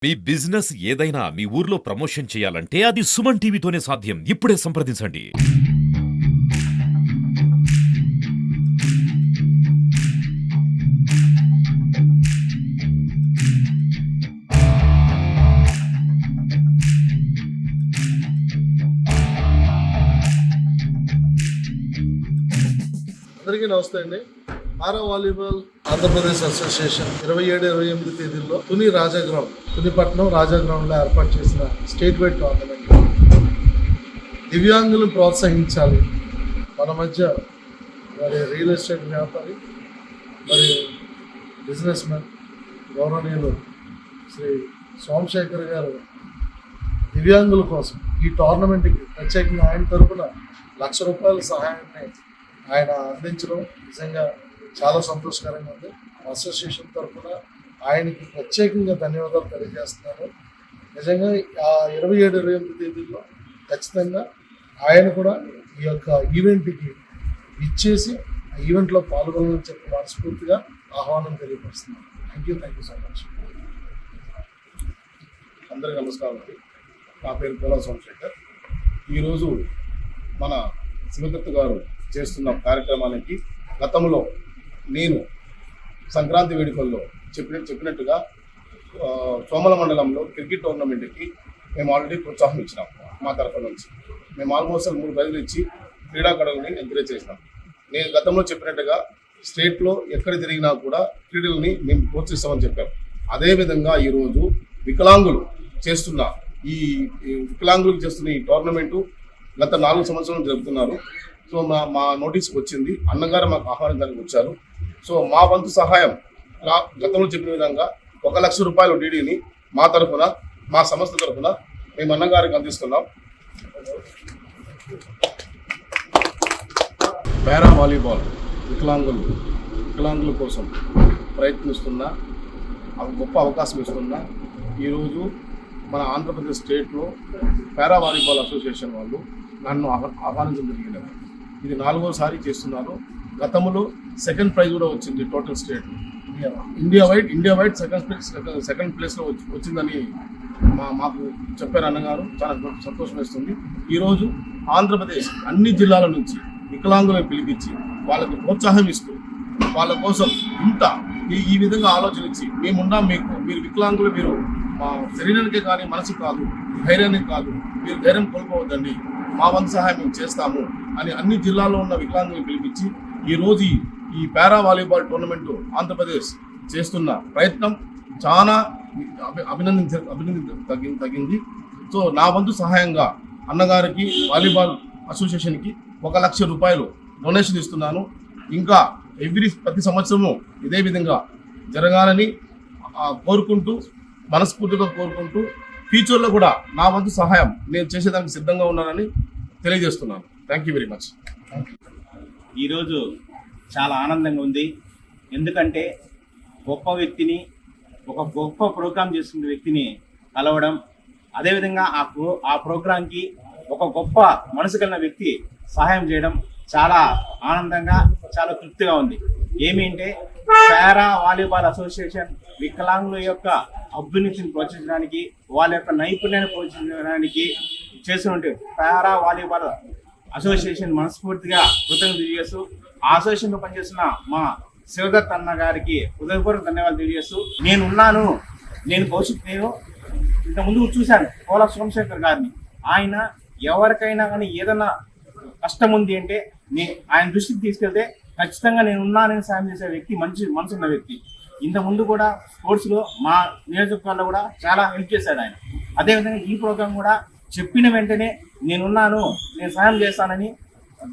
మీ business ఏదైనా మీ ఊర్లో promotion చేయాలంటే అది సుమన్ టీవీతోనే సాధ్యం. ఇప్పుడే సంప్రదించండి. అందరికీ నమస్తే అండి. పారా వాలీబాల్ ఆంధ్రప్రదేశ్ అసోసియేషన్ 27-28 తేదీల్లో తునిపట్నం రాజాగ్రౌండ్లో ఏర్పాటు చేసిన స్టేట్ వైడ్ టోర్నమెంట్ దివ్యాంగులను ప్రోత్సహించాలి. మన మధ్య మరి రియల్ ఎస్టేట్ వ్యాపారి మరి బిజినెస్ మ్యాన్ గౌరవనీయులు శ్రీ సోమశేఖర్ గారు దివ్యాంగుల కోసం ఈ టోర్నమెంట్కి ప్రత్యేకంగా ఆయన తరఫున ₹1,00,000 సహాయాన్ని ఆయన అందించడం నిజంగా చాలా సంతోషకరంగా ఉంది. అసోసియేషన్ తరఫున ఆయనకి ప్రత్యేకంగా ధన్యవాదాలు తెలియజేస్తున్నాను. నిజంగా ఆ 27-28 తేదీల్లో ఖచ్చితంగా ఆయన కూడా ఈ యొక్క ఈవెంట్కి ఇచ్చేసి ఆ ఈవెంట్లో పాల్గొనాలని చెప్పి మనస్ఫూర్తిగా ఆహ్వానం తెలియపరుస్తున్నాను. Thank you so much. అందరికీ నమస్కారం అండి. నా పేరు పోలా సోమశేఖర్. ఈరోజు మన శివదత్ గారు చేస్తున్న కార్యక్రమానికి గతంలో నేను సంక్రాంతి వేడుకల్లో చెప్పినట్టుగా సోమల మండలంలో క్రికెట్ టోర్నమెంట్కి మేము ఆల్రెడీ ప్రోత్సాహం ఇచ్చినాం. మా తరఫు నుంచి మేము ఆల్మోస్ట్ 3 ప్రైజులు ఇచ్చి క్రీడాకారులని ఎంకరేజ్ చేసినాం. నేను గతంలో చెప్పినట్టుగా స్టేట్లో ఎక్కడ జరిగినా కూడా క్రీడలని మేము ప్రోత్సహిస్తామని చెప్పాం. అదేవిధంగా ఈరోజు వికలాంగులు చేస్తున్న ఈ టోర్నమెంటు గత 4 సంవత్సరాలు జరుపుతున్నారు. సో మా నోటీస్కి వచ్చింది, అన్నగారు మాకు ఆహ్వానించడానికి వచ్చారు. సో మా వంతు సహాయం గతంలో చెప్పిన విధంగా ₹1,00,000 డీడీని మా తరఫున మా సంస్థ తరఫున మేము అన్నగారికి అందిస్తున్నాం. పారా వాలీబాల్ వికలాంగుల కోసం ప్రయత్నిస్తున్న గొప్ప అవకాశం ఇస్తున్న ఈరోజు మన ఆంధ్రప్రదేశ్ స్టేట్లో పారా వాలీబాల్ అసోసియేషన్ వాళ్ళు నన్ను ఆహ్వానించడం జరిగినది. ఇది 4వసారి చేస్తున్నారు. గతంలో 2nd ప్రైజ్ కూడా వచ్చింది total state India wide second ప్లేస్లో వచ్చిందని మాకు చెప్పారు అన్నగారు. చాలా సంతోషం వేస్తుంది. ఈరోజు ఆంధ్రప్రదేశ్ అన్ని జిల్లాల నుంచి వికలాంగులను పిలిపించి వాళ్ళకి ప్రోత్సాహం ఇస్తూ వాళ్ళ కోసం ఈ విధంగా ఆలోచన ఇచ్చి మేమున్నాం, మీరు వికలాంగులు, మీరు మా శరీరానికే కానీ మనసు కాదు, ధైర్యానికి కాదు, మీరు ధైర్యం కోల్పోవద్దండి, మా వంతు సహాయం మేము చేస్తాము అని అన్ని జిల్లాల్లో ఉన్న వికలాంగులను పిలిపించి ఈరోజు ఈ పారా వాలీబాల్ టోర్నమెంటు ఆంధ్రప్రదేశ్ చేస్తున్న ప్రయత్నం చాలా తగ్గింది. సో నా వంతు సహాయంగా అన్నగారికి వాలీబాల్ అసోసియేషన్కి ₹1,00,000 డొనేషన్ ఇస్తున్నాను. ఇంకా ప్రతి సంవత్సరము ఇదే విధంగా జరగాలని మనస్ఫూర్తిగా కోరుకుంటూ ఫ్యూచర్లో కూడా నా వంతు సహాయం నేను చేసేదానికి సిద్ధంగా ఉన్నానని తెలియజేస్తున్నాను. Thank you very much. ఈరోజు చాలా ఆనందంగా ఉంది. ఎందుకంటే ఒక గొప్ప ప్రోగ్రాం చేస్తున్న వ్యక్తిని కలవడం, అదేవిధంగా ఆ ప్రోగ్రాంకి ఒక గొప్ప మనసు కలిగిన వ్యక్తి సహాయం చేయడం చాలా ఆనందంగా, చాలా తృప్తిగా ఉంది. ఏమిటంటే పారా వాలీబాల్ అసోసియేషన్ వికలాంగుల యొక్క అభ్యున్నతిని ప్రోత్సహించడానికి, వాళ్ళ యొక్క నైపుణ్యాన్ని ప్రోత్సహించడానికి చేస్తున్నట్టు పారా వాలీబాల్ అసోసియేషన్ మనస్ఫూర్తిగా కృతజ్ఞతలు తెలియజేస్తూ, ఆ అసోసియేషన్లో పనిచేస్తున్న మా శివదత్ అన్న గారికి హృదయపూర్వక ధన్యవాదాలు తెలియజేస్తూ, నేను ఇంతకుముందు చూశాను పోలా సోమశేఖర్ గారిని. ఆయన ఎవరికైనా కానీ ఏదైనా కష్టం ఉంది అంటే ఆయన దృష్టికి తీసుకెళ్తే ఖచ్చితంగా నేనున్నానని సాయం చేసే వ్యక్తి, మంచి మనసున్న వ్యక్తి. ఇంతకుముందు కూడా స్పోర్ట్స్లో మా నియోజకవర్గంలో కూడా చాలా హెల్ప్ చేశాడు ఆయన. అదేవిధంగా ఈ ప్రోగ్రాం కూడా చెప్పిన వెంటనే నేను సాయం చేస్తానని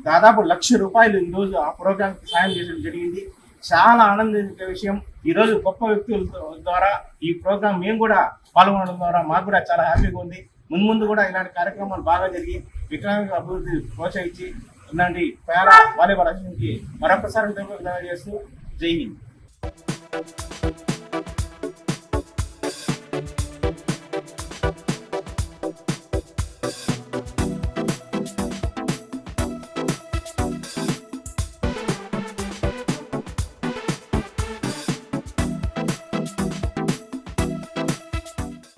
దాదాపు ₹1,00,000 ఈరోజు ఆ ప్రోగ్రాంకి సాయం చేయడం జరిగింది. చాలా ఆనందించే విషయం. ఈరోజు గొప్ప వ్యక్తుల ద్వారా ఈ ప్రోగ్రాం మేము కూడా పాల్గొనడం ద్వారా మాకు కూడా చాలా హ్యాపీగా ఉంది. ముందు కూడా ఇలాంటి కార్యక్రమాలు బాగా జరిగి వికలాంగుల అభివృద్ధి ప్రోత్సహించి ఇలాంటి పారా వాలీబాల్ అసోసియేషన్కి మరొకసారి ధన్యవాదాలు చేస్తూ జై హింద్.